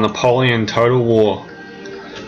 Napoleon Total War.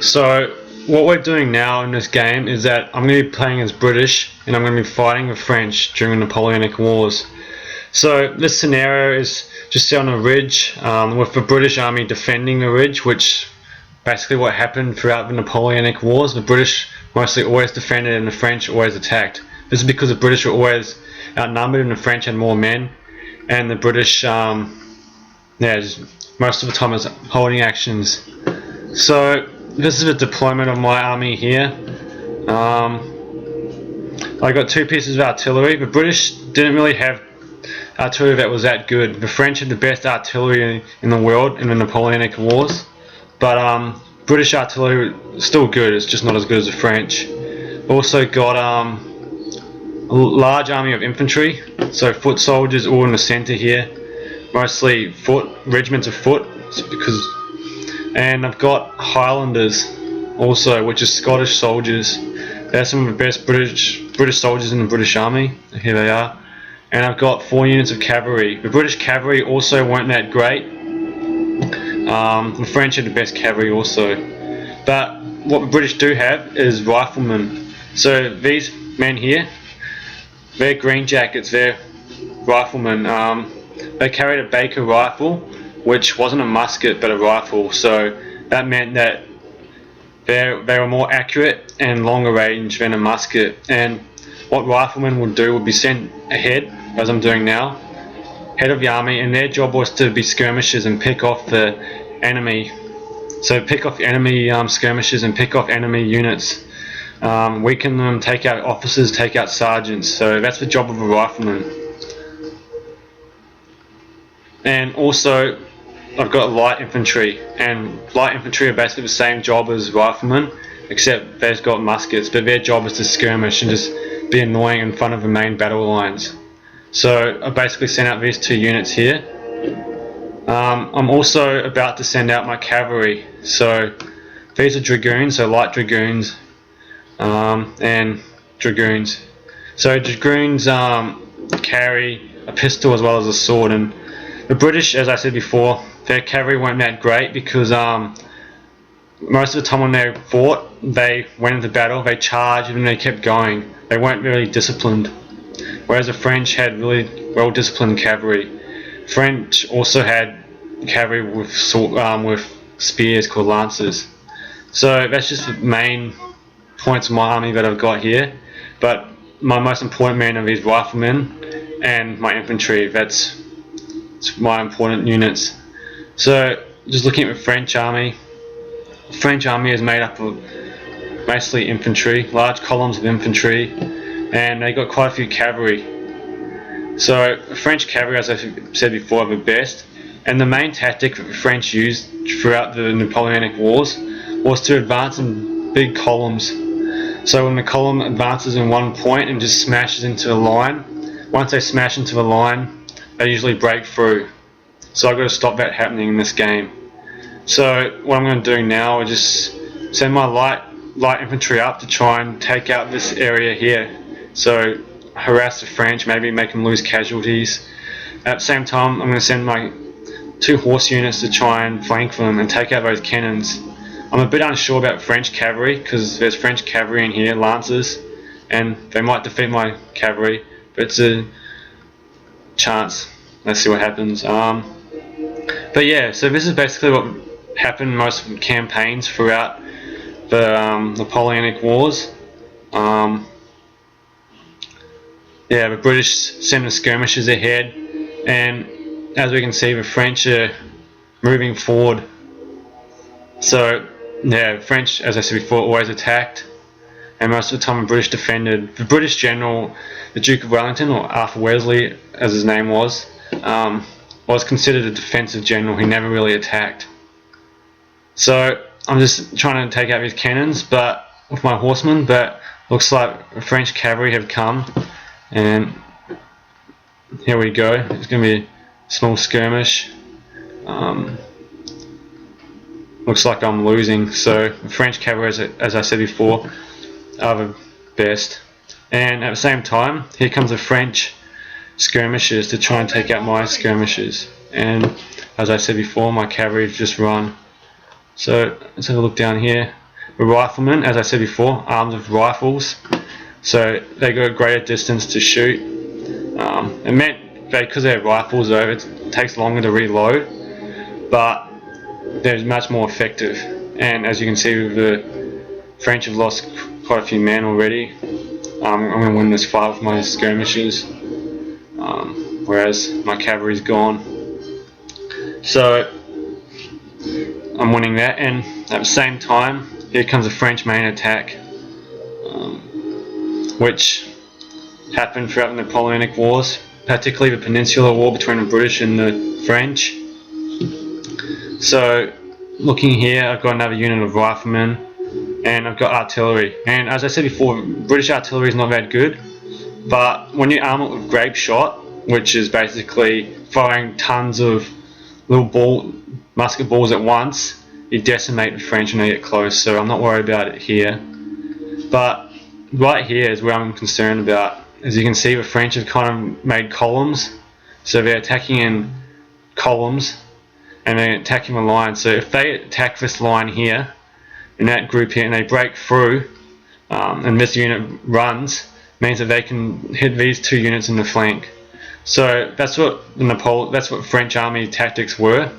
So what we're doing now in this game is that I'm going to be playing as British and I'm going to be fighting the French during the Napoleonic Wars. So this scenario is just on a ridge with the British army defending the ridge, which basically what happened throughout the Napoleonic Wars. The British mostly always defended and the French always attacked. This is because the British were always outnumbered and the French had more men, and the British just most of the time was holding actions. So this is the deployment of my army here. I got 2 pieces of artillery. The British didn't really have artillery that was that good. The French had the best artillery in the world in the Napoleonic Wars, but British artillery is still good, it's just not as good as the French. Also got a large army of infantry, so foot soldiers all in the centre here, mostly regiments of foot, and I've got Highlanders also, which is Scottish soldiers. They're some of the best British soldiers in the British Army. Here they are. And I've got 4 units of cavalry. The British cavalry also weren't that great. The French had the best cavalry also. But what the British do have is riflemen. So these men here, they're green jackets, they're riflemen. They carried a Baker rifle, which wasn't a musket but a rifle. So that meant that they were more accurate and longer range than a musket. And what riflemen would do would be sent ahead, as I'm doing now, head of the army, and their job was to be skirmishers and pick off the enemy. So pick off enemy skirmishers and pick off enemy units, weaken them, take out officers, take out sergeants. So that's the job of a rifleman. And also I've got light infantry, and light infantry are basically the same job as riflemen, except they've got muskets, but their job is to skirmish and just be annoying in front of the main battle lines. So I basically sent out these 2 units here. I'm also about to send out my cavalry. So these are dragoons, so light dragoons, and dragoons. So dragoons carry a pistol as well as a sword, and the British, as I said before, their cavalry weren't that great because most of the time when they fought, they went into battle, they charged and they kept going. They weren't really disciplined, whereas the French had really well disciplined cavalry. French also had cavalry with spears called lances. So that's just the main points of my army that I've got here. But my most important men are these riflemen and my infantry. That's my important units. So just looking at the French army. The French army is made up of mostly infantry, large columns of infantry, and they got quite a few cavalry. So French cavalry, as I said before, are the best, and the main tactic that the French used throughout the Napoleonic Wars was to advance in big columns. So when the column advances in one point and just smashes into a line, once they smash into the line, they usually break through. So I've got to stop that happening in this game. So what I'm going to do now is just send my light infantry up to try and take out this area here. So harass the French, maybe make them lose casualties. At the same time, I'm going to send my 2 horse units to try and flank them and take out those cannons. I'm a bit unsure about French cavalry because there's French cavalry in here, lancers, and they might defeat my cavalry, but it's a chance. Let's see what happens. But yeah, so this is basically what happened in most of the campaigns throughout the Napoleonic Wars. Yeah, the British sent the skirmishers ahead, and as we can see, the French are moving forward. So yeah, the French, as I said before, always attacked, and most of the time the British defended. The British general, the Duke of Wellington, or Arthur Wellesley as his name was considered a defensive general. He never really attacked. So I'm just trying to take out these cannons but with my horsemen, but looks like the French cavalry have come, and here we go. It's going to be a small skirmish. Looks like I'm losing, so the French cavalry, as I said before, are the best. And at the same time, here comes the French skirmishers to try and take out my skirmishers. And as I said before, my cavalry just run. So let's have a look down here. The riflemen, as I said before, armed with rifles, so they got a greater distance to shoot. It meant because they're rifles though, it takes longer to reload, but they're much more effective. And as you can see, the French have lost quite a few men already. I'm going to win this fight with my skirmishers, whereas my cavalry's gone. So I'm winning that, and at the same time, here comes a French main attack, which happened throughout the Napoleonic Wars, particularly the Peninsular War between the British and the French. So looking here, I've got another unit of riflemen, and I've got artillery. And as I said before, British artillery is not that good, but when you arm it with grape shot, which is basically firing tons of little musket balls at once, you decimate the French when they get close, so I'm not worried about it here. But right here is where I'm concerned about. As you can see, the French have kind of made columns, so they're attacking in columns, and they're attacking the line. So if they attack this line here, in that group here, and they break through, and this unit runs, means that they can hit these two units in the flank. So that's what French army tactics were.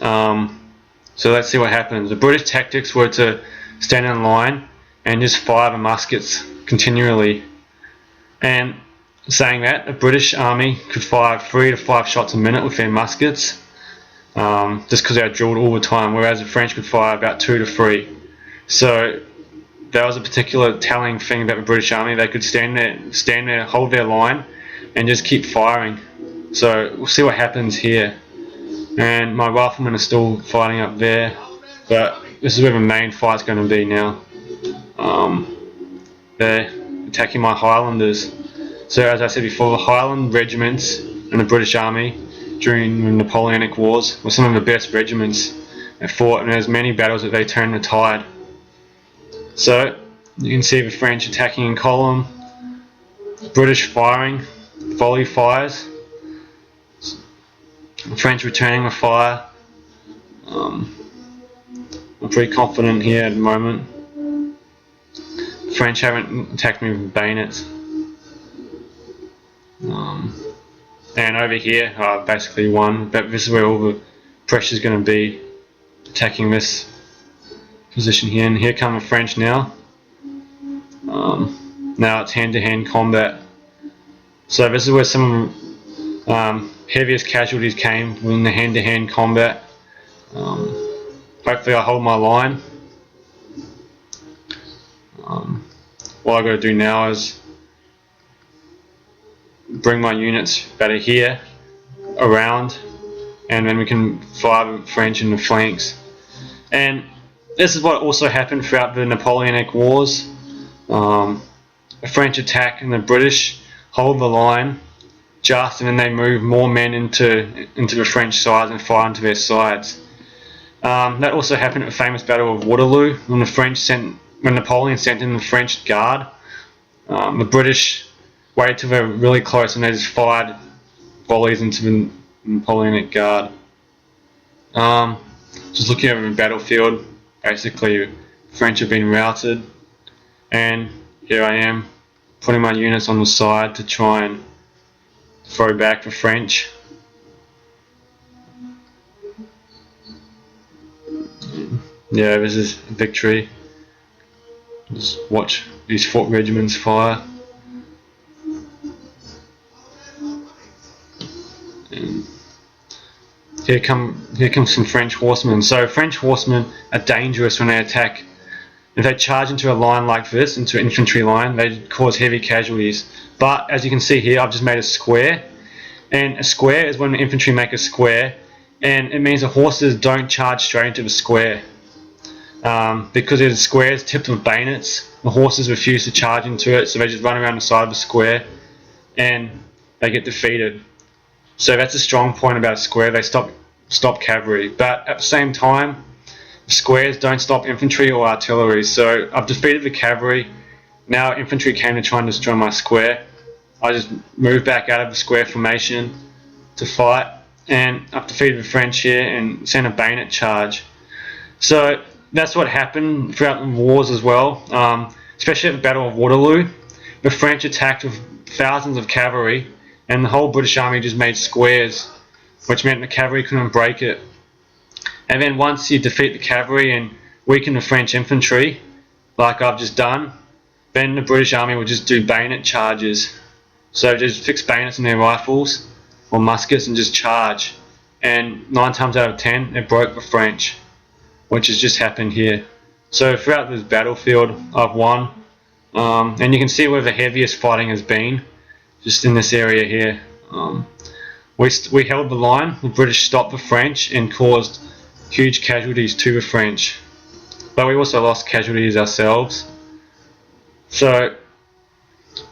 So let's see what happens. The British tactics were to stand in line and just fire the muskets continually. And saying that, the British army could fire 3 to 5 shots a minute with their muskets, just because they are drilled all the time, whereas the French could fire about 2 to 3. So that was a particular telling thing about the British army. They could stand there, hold their line, and just keep firing. So we'll see what happens here. And my riflemen are still fighting up there, but this is where the main fight's going to be now. They're attacking my Highlanders. So as I said before, the Highland regiments in the British Army during the Napoleonic Wars were some of the best regiments that fought, and there's many battles that they turned the tide. So you can see the French attacking in column, British firing, volley fires, the French returning the fire. I'm pretty confident here at the moment. The French haven't attacked me with bayonets. And over here, I basically won, but this is where all the pressure is going to be, attacking this position here. And here come the French now. Now it's hand-to-hand combat. So this is where some of the heaviest casualties came in the hand-to-hand combat. Hopefully I hold my line. What I've got to do now is bring my units that are here around, and then we can fire the French in the flanks. And this is what also happened throughout the Napoleonic Wars. The French attack and the British hold the line just, and then they move more men into the French sides and fire into their sides. That also happened at the famous Battle of Waterloo, when Napoleon sent in the French Guard. The British waited till they were really close and they just fired volleys into the Napoleonic Guard. Just looking over the battlefield, basically the French have been routed, and here I am putting my units on the side to try and throw back the French. Yeah, this is victory. Just watch these foot regiments fire. And here comes some French horsemen. So French horsemen are dangerous when they attack. If they charge into a line like this, into an infantry line, they cause heavy casualties. But as you can see here, I've just made a square. And a square is when the infantry make a square, and it means the horses don't charge straight into the square. Because the square is tipped with bayonets, the horses refuse to charge into it, so they just run around the side of the square and they get defeated. So that's a strong point about a square. They stop cavalry, but at the same time, the squares don't stop infantry or artillery. So I've defeated the cavalry. Now infantry came to try and destroy my square. I just moved back out of the square formation to fight, and I've defeated the French here and sent a bayonet charge. So that's what happened throughout the wars as well, especially at the Battle of Waterloo. The French attacked with thousands of cavalry, and the whole British army just made squares, which meant the cavalry couldn't break it. And then once you defeat the cavalry and weaken the French infantry, like I've just done, then the British army would just do bayonet charges. So just fix bayonets in their rifles or muskets and just charge. And 9 times out of 10, it broke the French, which has just happened here. So throughout this battlefield, I've won. And you can see where the heaviest fighting has been, just in this area here. We held the line, the British stopped the French and caused huge casualties to the French. But we also lost casualties ourselves. So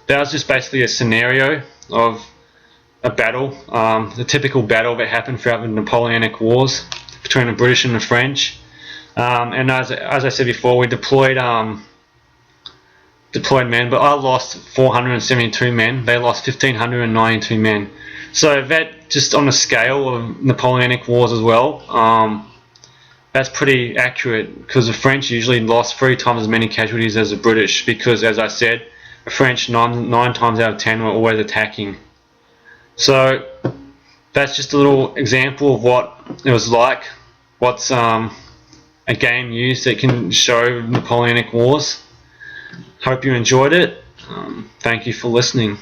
that was just basically a scenario of a battle, the typical battle that happened throughout the Napoleonic Wars between the British and the French. And as I said before, we deployed men, but I lost 472 men. They lost 1,592 men. So that, just on the scale of Napoleonic Wars as well, that's pretty accurate, because the French usually lost 3 times as many casualties as the British, because, as I said, the French 9 times out of 10 were always attacking. So that's just a little example of what it was like, what's a game used that can show Napoleonic Wars. Hope you enjoyed it. Thank you for listening.